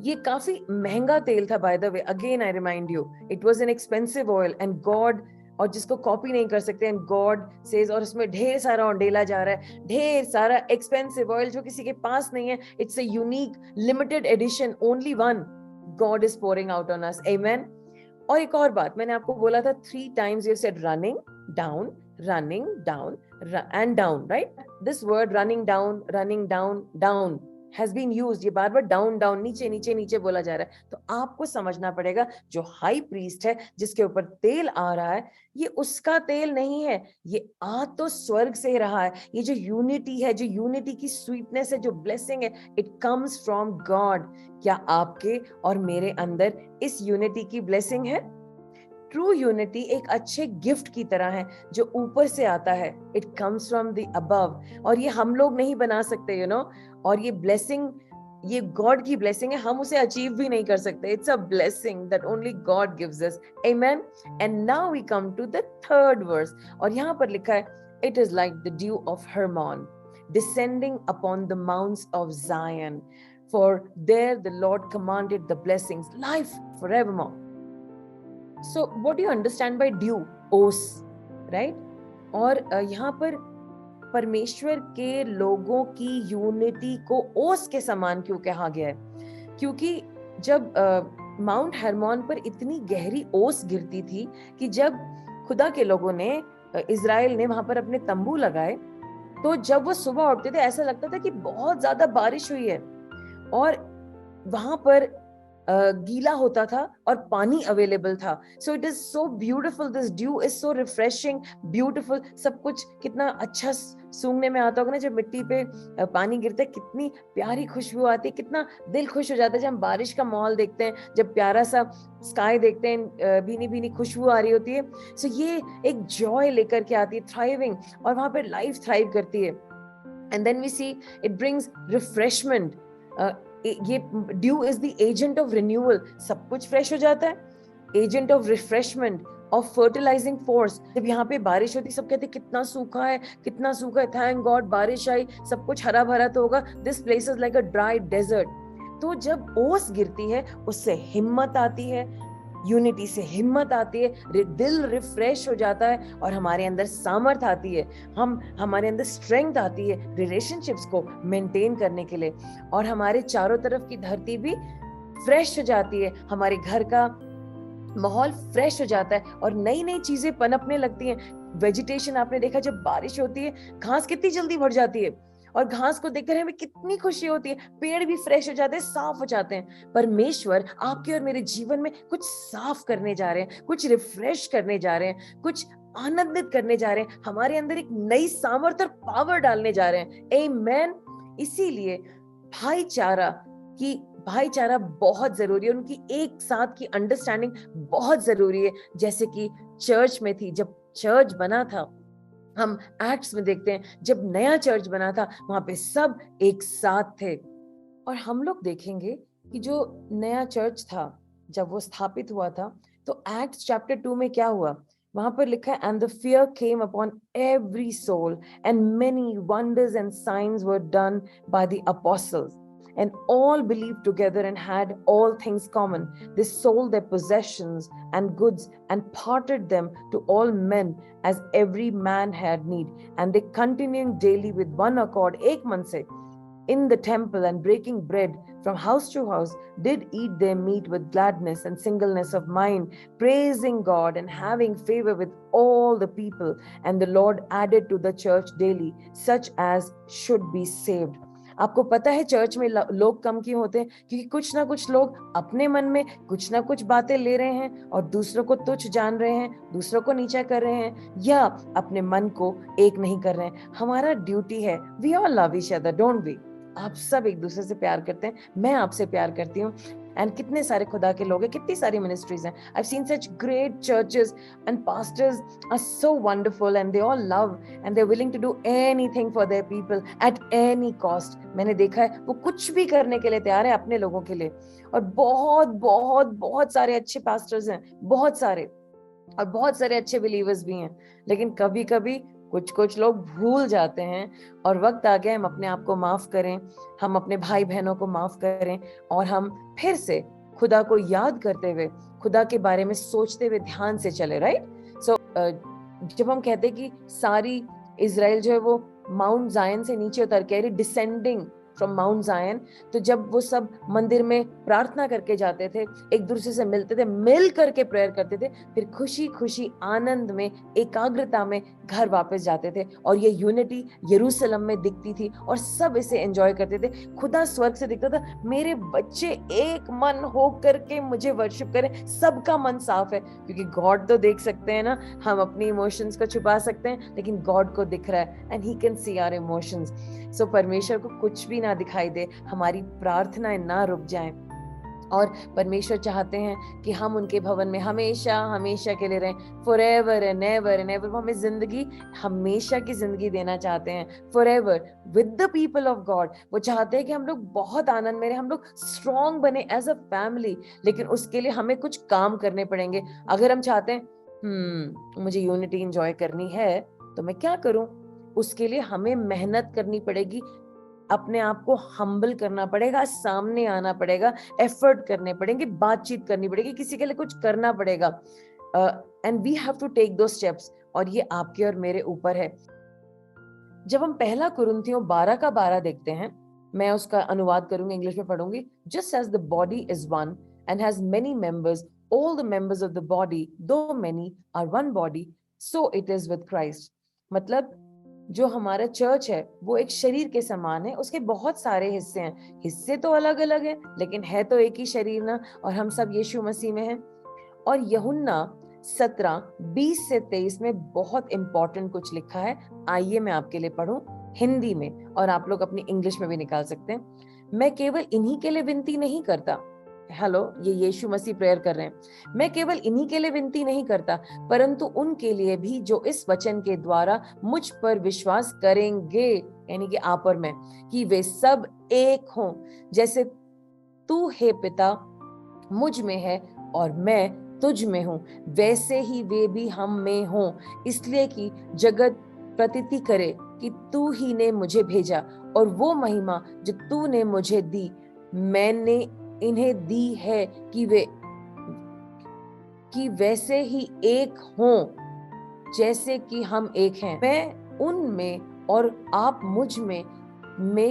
ये काफी महंगा तेल था, by the way, again I remind you, it was an expensive oil, and God, और जिसको कॉपी नहीं कर सकते, एंड गॉड सेज, और उसमें ढेर सारा उंडेला जा रहा है, ढेर सारा एक्सपेंसिव ऑयल जो किसी के पास नहीं है। It's a unique limited edition, only one God is pouring out on us, amen। और एक और बात, मैंने आपको बोला था 3 times you said running down and down, right? This word running down has been used, ये बार बार डाउन डाउन, नीचे नीचे नीचे बोला जा रहा है। तो आपको समझना पड़ेगा, जो हाई प्रीस्ट है जिसके ऊपर तेल आ रहा है, ये उसका तेल नहीं है, ये आ तो स्वर्ग से रहा है। ये जो यूनिटी है, जो यूनिटी की स्वीटनेस है, जो ब्लेसिंग है, इट कम्स फ्रॉम गॉड। क्या आपके और मेरे अंदर इस यूनिटी की ब्लेसिंग है? ट्रू यूनिटी एक अच्छे गिफ्ट की तरह है जो ऊपर से आता है, it comes from the above, और ये हम लोग नहीं बना सकते, यू नो। और ये ब्लेसिंग, ये गॉड की ब्लेसिंग है, हम उसे अचीव भी नहीं कर सकते। It's a blessing that only God gives us, amen. And now we come to the 3rd verse, और यहाँ पर लिखा है, it is like the dew of Hermon descending upon the mounts of Zion, for there the Lord commanded the blessings, life forevermore। So what do you understand by dew? ओस, right? और यहाँ पर परमेश्वर के लोगों की यूनिटी को ओस के समान क्यों कहा गया है? क्योंकि जब माउंट हर्मोन पर इतनी गहरी ओस गिरती थी कि जब खुदा के लोगों ने, इजराइल ने वहां पर अपने तंबू लगाए, तो जब वो सुबह उठते थे ऐसा लगता था कि बहुत ज्यादा बारिश हुई है, और वहां पर गीला होता था और पानी अवेलेबल था। सो it is so beautiful, this due is so refreshing, beautiful. सब कुछ कितना अच्छा सूंघने में आता होगा ना, जब मिट्टी पे पानी गिरता है, कितनी प्यारी खुशबू आती है, कितना दिल खुश हो जाता है जब हम बारिश का माहौल देखते हैं, जब प्यारा सा स्काई देखते हैं, भीनी भीनी खुशबू आ रही होती है। सो ये एक जॉय लेकर के आती है, थ्राइविंग, और वहां पे लाइफ थ्राइव करती है। And then we see it brings refreshment. ये dew is the agent of renewal, सब कुछ फ्रेश हो जाता है, agent of refreshment, of fertilising force. जब यहाँ पे बारिश होती, सब कहते कितना सूखा है, कितना सूखा है, थैंक गॉड बारिश आई, सब कुछ हरा भरा तो होगा, this place is like a dry desert. तो जब ओस गिरती है, उससे हिम्मत आती है, यूनिटी से हिम्मत आती है, दिल रिफ्रेश हो जाता है, और हमारे अंदर सामर्थ आती है, हमारे अंदर स्ट्रेंथ आती है रिलेशनशिप्स को मेंटेन करने के लिए, और हमारे चारों तरफ की धरती भी फ्रेश हो जाती है, हमारे घर का माहौल फ्रेश हो जाता है, और नई नई चीजें पनपने लगती हैं। वेजिटेशन आपने देखा, जब बारिश होती है घास कितनी जल्दी बढ़ जाती है, और घास को देखकर हमें कितनी खुशी होती है, पेड़ भी फ्रेश हो जाते हैं, साफ हो जाते हैं। परमेश्वर आपके और मेरे जीवन में कुछ साफ करने जा रहे हैं, कुछ रिफ्रेश करने जा रहे हैं, कुछ आनंदित करने जा रहे हैं, हमारे अंदर एक नई सामर्थ्य और पावर डालने जा रहे हैं, आमेन। इसीलिए भाईचारा की भाईचारा बहुत जरूरी है, उनकी एक साथ की अंडरस्टैंडिंग बहुत जरूरी है, जैसे कि चर्च में थी। जब चर्च बना था, हम एक्ट्स में देखते हैं, जब नया चर्च बना था वहां पे सब एक साथ थे। और हम लोग देखेंगे कि जो नया चर्च था जब वो स्थापित हुआ था, तो एक्ट्स चैप्टर 2 में क्या हुआ, वहां पर लिखा है, and the fear came upon every soul and many wonders and signs were done by the apostles and all believed together and had all things common. They sold their possessions and goods and parted them to all men as every man had need. And they continuing daily with one accord, एक मन से, in the temple and breaking bread from house to house, did eat their meat with gladness and singleness of mind, praising God and having favor with all the people. And the Lord added to the church daily such as should be saved. आपको पता है church में लोग कम क्यों होते हैं? क्योंकि कुछ ना कुछ लोग अपने मन में कुछ ना कुछ बातें ले रहे हैं और दूसरों को तुच्छ जान रहे हैं, दूसरों को नीचा कर रहे हैं, या अपने मन को एक नहीं कर रहे हैं। हमारा ड्यूटी है, we all love each other, don't we? आप सब एक दूसरे से प्यार करते हैं, मैं आपसे प्यार करती हूँ। एंड कितने सारे खुदा के लोग हैं, कितनी सारी मिनिस्ट्रीज हैं। I seen such great churches and pastors are so wonderful and they all love and they are willing to do anything for their people at any cost. मैंने देखा है वो कुछ भी करने के लिए तैयार है अपने लोगों के लिए। और बहुत बहुत बहुत सारे अच्छे पास्टर्स हैं, बहुत सारे, और बहुत सारे अच्छे बिलीवर्स भी हैं। लेकिन कभी कभी कुछ कुछ लोग भूल जाते हैं और वक्त आ गया हम अपने आप को माफ करें, हम अपने भाई बहनों को माफ करें, और हम फिर से खुदा को याद करते हुए, खुदा के बारे में सोचते हुए ध्यान से चले। राइट? सो जब हम कहते हैं कि सारी इजराइल जो है वो माउंट जायन से नीचे उतर के डिसेंडिंग फ्रॉम माउंट जायन, तो जब वो सब मंदिर में प्रार्थना करके जाते थे, एक दूसरे से मिलते थे, मिल करके प्रेयर करते थे, फिर खुशी खुशी आनंद में, एकाग्रता में घर वापस जाते थे, और ये यूनिटी यरूशलेम में दिखती थी और सब इसे एंजॉय करते थे। खुदा स्वर्ग से दिखता था, मेरे बच्चे एक मन हो करके मुझे वर्शिप करें। सबका मन साफ है, क्योंकि गॉड तो देख सकते हैं ना, हम अपनी इमोशंस को छुपा सकते हैं, लेकिन गॉड को दिख रहा है and he can see our emotions. So परमेश्वर को कुछ भी ना दिखाई दे, हमारी प्रार्थनाएं ना रुक जाएं, और परमेश्वर चाहते हैं कि हम उनके भवन में हमेशा हमेशा के लिए रहें, forever and ever and ever. वो हमें जिंदगी, हमेशा की जिंदगी देना चाहते हैं, forever with the people of God. वो चाहते हैं कि हम लोग बहुत आनंद में रहें, हम लोग स्ट्रॉन्ग बने एज अ फैमिली, लेकिन उसके लिए हमें कुछ काम करने पड़ेंगे। अगर हम चाहते हैं मुझे यूनिटी एंजॉय करनी है, तो मैं क्या करूं? उसके लिए हमें मेहनत करनी पड़ेगी, अपने आप को हम्बल करना पड़ेगा, सामने आना पड़ेगा, एफर्ट करने पड़ेंगे, बातचीत करनी पड़ेगी, किसी के लिए कुछ करना पड़ेगा, and we have to take दो स्टेप्स, और ये आपके और मेरे ऊपर है। जब हम पहला कुरिन्थियों 12 का 12 देखते हैं, मैं उसका अनुवाद करूंगी, इंग्लिश में पढ़ूंगी। Just as the body is one and has many members, all the members of the body though many are one body, so it is with Christ. मतलब जो हमारा चर्च है वो एक शरीर के समान है, उसके बहुत सारे हिस्से हैं, हिस्से तो अलग अलग हैं, लेकिन है तो एक ही शरीर ना, और हम सब यीशु मसीह में हैं। और यूहन्ना 17:20-23 में बहुत इंपॉर्टेंट कुछ लिखा है। आइए मैं आपके लिए पढ़ूं हिंदी में, और आप लोग अपनी इंग्लिश में भी निकाल सकते हैं। मैं केवल इन्हीं के लिए विनती नहीं करता, हेलो, ये यीशु मसीह प्रेयर कर रहे हैं, मैं केवल इन्हीं के लिए विनती नहीं करता, परंतु उनके लिए भी जो इस वचन के द्वारा मुझ पर विश्वास करेंगे, यानी कि आप और मैं, कि वे सब एक हों, जैसे तू हे पिता मुझ में है और मैं तुझ में हूं, वैसे ही वे भी हम में हों, इसलिए कि जगत प्रतीति करे कि तू ही ने मुझे भेजा, और वो महिमा जो तूने मुझे दी मैंने इन्हें दी है कि वैसे ही एक हों जैसे कि हम एक हैं, मैं उनमें और आप मुझ में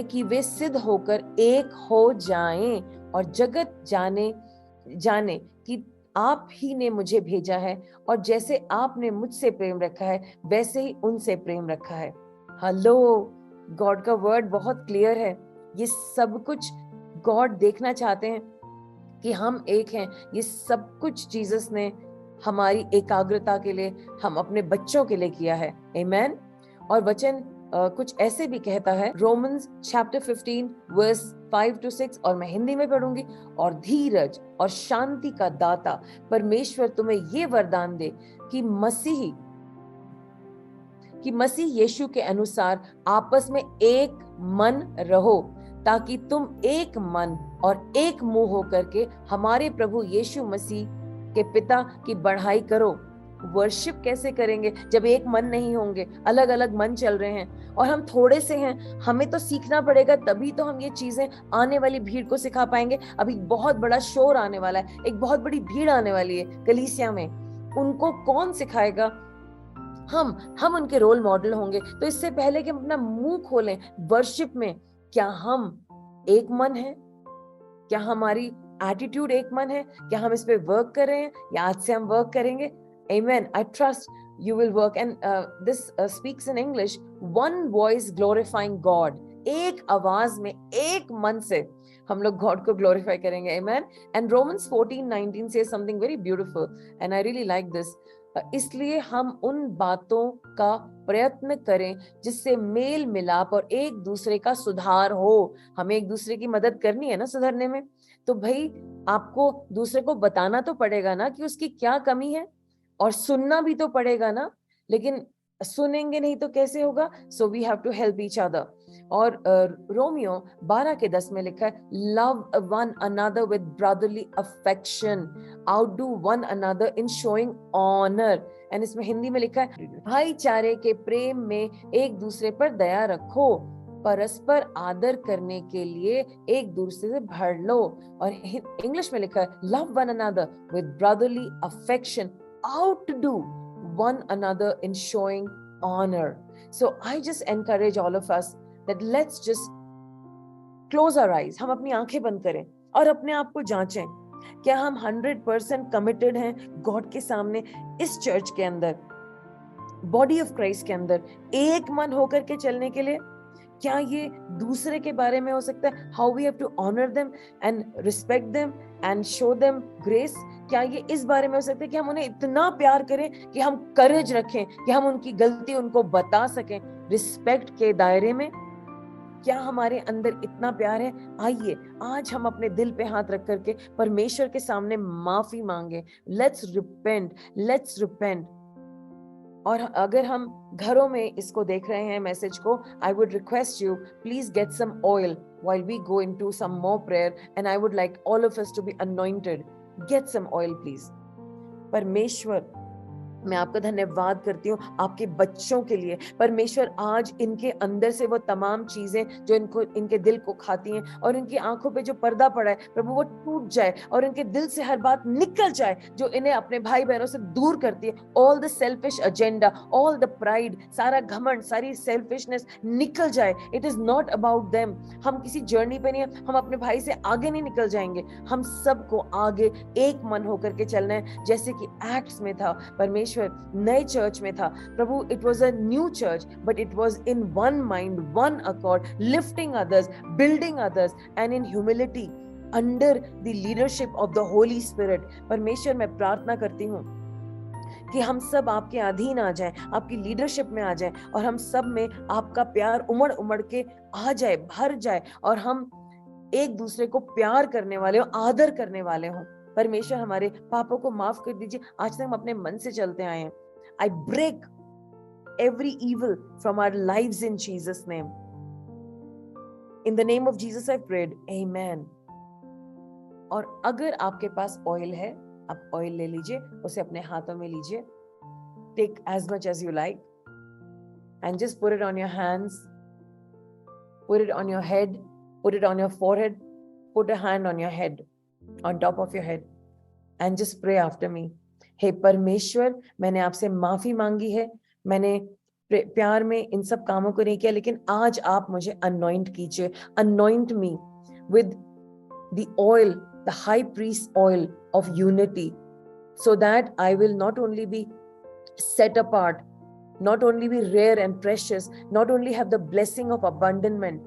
कि वे सिद्ध होकर एक हो जाएं, और जगत जाने कि आप ही ने मुझे भेजा है, और जैसे आपने मुझसे प्रेम रखा है वैसे ही उनसे प्रेम रखा है। हेलो, गॉड का वर्ड बहुत क्लियर है। ये सब कुछ गॉड देखना चाहते हैं कि हम एक हैं। ये सब कुछ जीसस ने हमारी एकाग्रता के लिए, हम अपने बच्चों के लिए किया है। आमेन। और वचन कुछ ऐसे भी कहता है, रोमन्स चैप्टर 15 वर्स 5 to 6 और मैं हिंदी में पढ़ूंगी। और धीरज और शांति का दाता परमेश्वर तुम्हें ये वरदान दे कि मसीह यीशु के अनुसार आपस में एक मन रहो, ताकि तुम एक मन और एक मुंह होकर के हमारे प्रभु यीशु मसीह के पिता की बढ़ाई करो। वर्शिप कैसे करेंगे जब एक मन नहीं होंगे, अलग अलग मन चल रहे हैं और हम थोड़े से हैं। हमें तो सीखना पड़ेगा, तभी तो हम ये चीजें आने वाली भीड़ को सिखा पाएंगे। अभी बहुत बड़ा शोर आने वाला है, एक बहुत बड़ी भीड़ आने वाली है कलीसिया में, उनको कौन सिखाएगा? हम उनके रोल मॉडल होंगे। तो इससे पहले कि हम अपना मुंह खोलें वर्शिप में, क्या हम एक मन है? क्या हमारी एटीट्यूड एक मन है? क्या हम इस पे वर्क कर रहे हैं या आज से हम वर्क करेंगे? Amen. I trust you will work. And this speaks in English. One voice glorifying God. एक आवाज में, एक मन से हम लोग गॉड को ग्लोरीफाई करेंगे. Amen. And Romans 14:19 says something very beautiful, and I really like this. इसलिए हम उन बातों का प्रयत्न करें जिससे मेल मिलाप और एक दूसरे का सुधार हो. हमें एक दूसरे की मदद करनी है ना सुधरने में. तो भाई आपको दूसरे को बताना तो पड़ेगा ना कि उसकी क्या कमी है, और सुनना भी तो पड़ेगा ना. लेकिन सुनेंगे नहीं तो कैसे होगा? So we have to help each other. और रोमियो 12:10 में लिखा है, love one another with brotherly affection, outdo one another in showing honour. And इसमें हिंदी में लिखा है, भाईचारे के प्रेम में एक दूसरे पर दया रखो, परस्पर आदर करने के लिए एक दूसरे से भर लो. और इंग्लिश में लिखा है, love one another with brotherly affection, outdo one another in showing honor. So I just encourage all of us that let's just close our eyes. हम अपनी आंखें बंद करें और अपने आप को जांचें, क्या हम 100% कमिटेड हैं गॉड के सामने, इस चर्च के अंदर, बॉडी ऑफ क्राइस्ट के अंदर एक मन होकर के चलने के लिए? क्या ये दूसरे के बारे में हो सकता है? How we have to honour them and respect them and show them grace. क्या ये इस बारे में हो सकता है कि हम उन्हें इतना प्यार करें कि हम करेज रखें कि हम उनकी गलती उनको बता सकें रिस्पेक्ट के दायरे में? क्या हमारे अंदर इतना प्यार है? आइए आज हम अपने दिल पे हाथ रख करके परमेश्वर के सामने माफी मांगे. Let's repent. और अगर हम घरों में इसको देख रहे हैं मैसेज को, I would request you please get some oil while we go into some more prayer, and I would like all of us to be anointed. Get some oil please. परमेश्वर, मैं आपका धन्यवाद करती हूँ आपके बच्चों के लिए. परमेश्वर आज इनके अंदर से वो तमाम चीजें जो इनके दिल को खाती हैं और इनकी आंखों पे जो पर्दा पड़ा है प्रभु, वो टूट जाए और इनके दिल से हर बात निकल जाए जो इन्हें अपने भाई बहनों से दूर करती है. All the selfish agenda, all the pride, सारा घमंड, सारी सेल्फिशनेस निकल जाए. It is not about them. हम किसी जर्नी पे नहीं है, हम अपने भाई से आगे नहीं निकल जाएंगे. हम सबको आगे एक मन होकर के चलना है, जैसे कि एक्ट्स में था परमेश्वर, नए चर्च में था प्रभु. It was a new church but it was in one mind, one accord, lifting others, building others and in humility under the leadership of the Holy Spirit. परमेश्वर, मैं प्रार्थना करती हूँ कि हम सब आपके अधीन आ जाएं, आपकी लीडरशिप में आ जाएं और हम सब में आपका प्यार उमड़ उमड़ के आ जाए, भर जाए और हम एक दूसरे को प्यार करने वाले हो, आदर करने वाले हों. परमेश्वर, हमारे पापों को माफ कर दीजिए. आज तक हम अपने मन से चलते आए हैं. I break every evil from our lives in Jesus name. In the name of Jesus I prayed, amen. और अगर आपके पास ऑयल है, आप ऑयल ले लीजिए, उसे अपने हाथों में लीजिए. Take as much as you like and just put it on your hands, put it on your head, put it on your forehead, put a hand on your head, on top of your head, and just pray after me. हे परमेश्वर, मैंने आपसे माफी मांगी है, मैंने प्यार में इन सब कामों को नहीं किया, लेकिन आज आप मुझे अनॉइंट कीजिए. Anoint me with the oil, the high priest oil of unity, so that I will not only be set apart, not only be rare and precious, not only have the blessing of abandonment,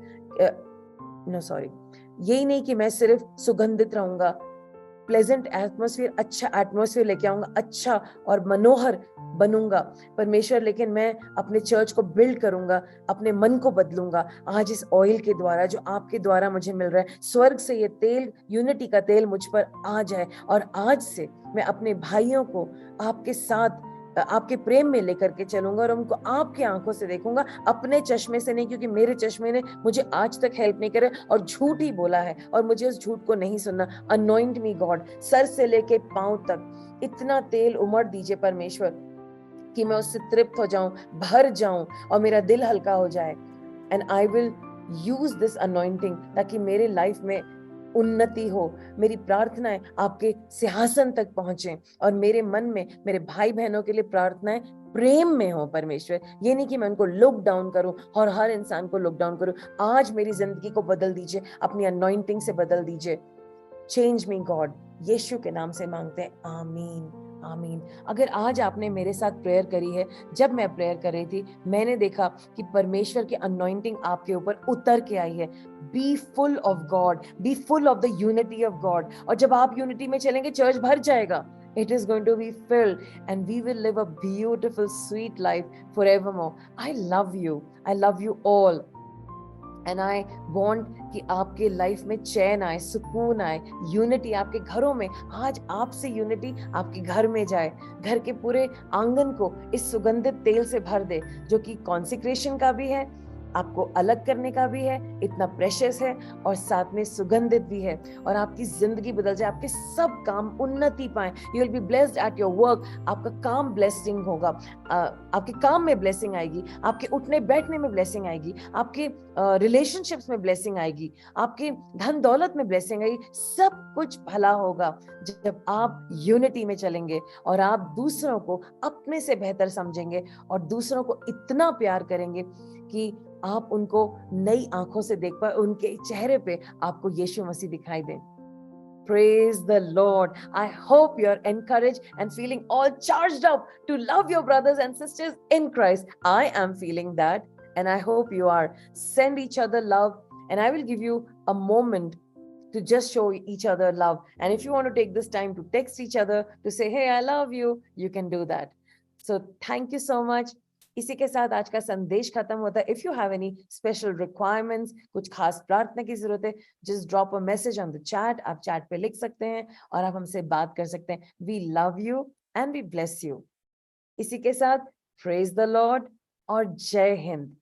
यही नहीं कि मैं सिर्फ सुगंधित रहूंगा, pleasant atmosphere, अच्छा atmosphere लेके आऊंगा, अच्छा और मनोहर बनूंगा परमेश्वर। लेकिन मैं अपने चर्च को बिल्ड करूंगा, अपने मन को बदलूंगा आज इस ऑयल के द्वारा जो आपके द्वारा मुझे मिल रहा है। स्वर्ग से ये तेल, यूनिटी का तेल मुझ पर आ जाए, और आज से मैं अपने भाइयों को आपके साथ आपके प्रेम में लेकर के चलूंगा, और उनको आपकी आंखों से देखूंगा, अपने चश्मे से नहीं, क्योंकि मेरे चश्मे ने मुझे आज तक हेल्प नहीं करे और झूठ ही बोला है, और मुझे उस झूठ को नहीं सुनना। अनॉइंट मी गॉड, सर से लेके पांव तक इतना तेल उमड़ दीजिए परमेश्वर कि मैं उससे तृप्त हो जाऊं, भर जाऊं, और मेरा दिल हल्का हो जाए। And I will use this anointing, ताकि मेरे लाइफ में उन्नति हो, मेरी प्रार्थनाएं आपके सिंहासन तक पहुंचे, और मेरे मन में मेरे भाई बहनों के लिए प्रार्थनाएं प्रेम में हो परमेश्वर। ये नहीं कि मैं उनको लुक डाउन करूं और हर इंसान को लुक डाउन करूं। आज मेरी जिंदगी को बदल दीजिए, अपनी अनॉइंटिंग से बदल दीजिए। चेंज मी गॉड, यीशु के नाम से मांगते हैं, आमीन आमीन। अगर आज आपने मेरे साथ प्रेयर करी है, जब मैं प्रेयर कर रही थी मैंने देखा कि परमेश्वर की अनॉइंटिंग आपके ऊपर उतर के आई है। Be full of God, be full of the unity of God. और जब आप यूनिटी में चलेंगे चर्च भर जाएगा। It is going to be filled and we will live a beautiful sweet life forevermore. I love you. I love you all. And I want कि आपके life में चैन आए, सुकून आए, यूनिटी आपके घरों में। आज आपसे यूनिटी आपके घर में जाए, घर के पूरे आंगन को इस सुगंधित तेल से भर दे, जो कि कॉन्सिक्रेशन का भी है, आपको अलग करने का भी है, इतना प्रेशियस है, और साथ में सुगंधित भी है। और आपकी जिंदगी बदल जाए, आपके सब काम उन्नति पाए। You will be blessed at your work, आपका काम ब्लेसिंग होगा, आपके काम में ब्लेसिंग आएगी, आपके उठने बैठने में ब्लेसिंग आएगी, आपके रिलेशनशिप्स में ब्लेसिंग आएगी, आपके धन दौलत में ब्लेसिंग आएगी। सब कुछ भला होगा जब आप यूनिटी में चलेंगे, और आप दूसरों को अपने से बेहतर समझेंगे, और दूसरों को इतना प्यार करेंगे कि आप उनको नई आंखों से देख पाए, उनके चेहरे पे आपको यीशु मसीह दिखाई दे। Praise the Lord. I hope you're encouraged and feeling all charged up to love your brothers and sisters in Christ. I am feeling that, and I hope you are. Send each other love, and I will give you a moment to just show each other love. And if you want to take this time to text each other to say, hey, I love you, you can do that. So thank you so much. इसी के साथ आज का संदेश खत्म होता है। If you have any special requirements, कुछ खास प्रार्थना की जरूरत है, just drop a message on the chat. आप चैट पे लिख सकते हैं और आप हमसे बात कर सकते हैं। We love you and we bless you. इसी के साथ प्रेज द लॉर्ड और जय हिंद।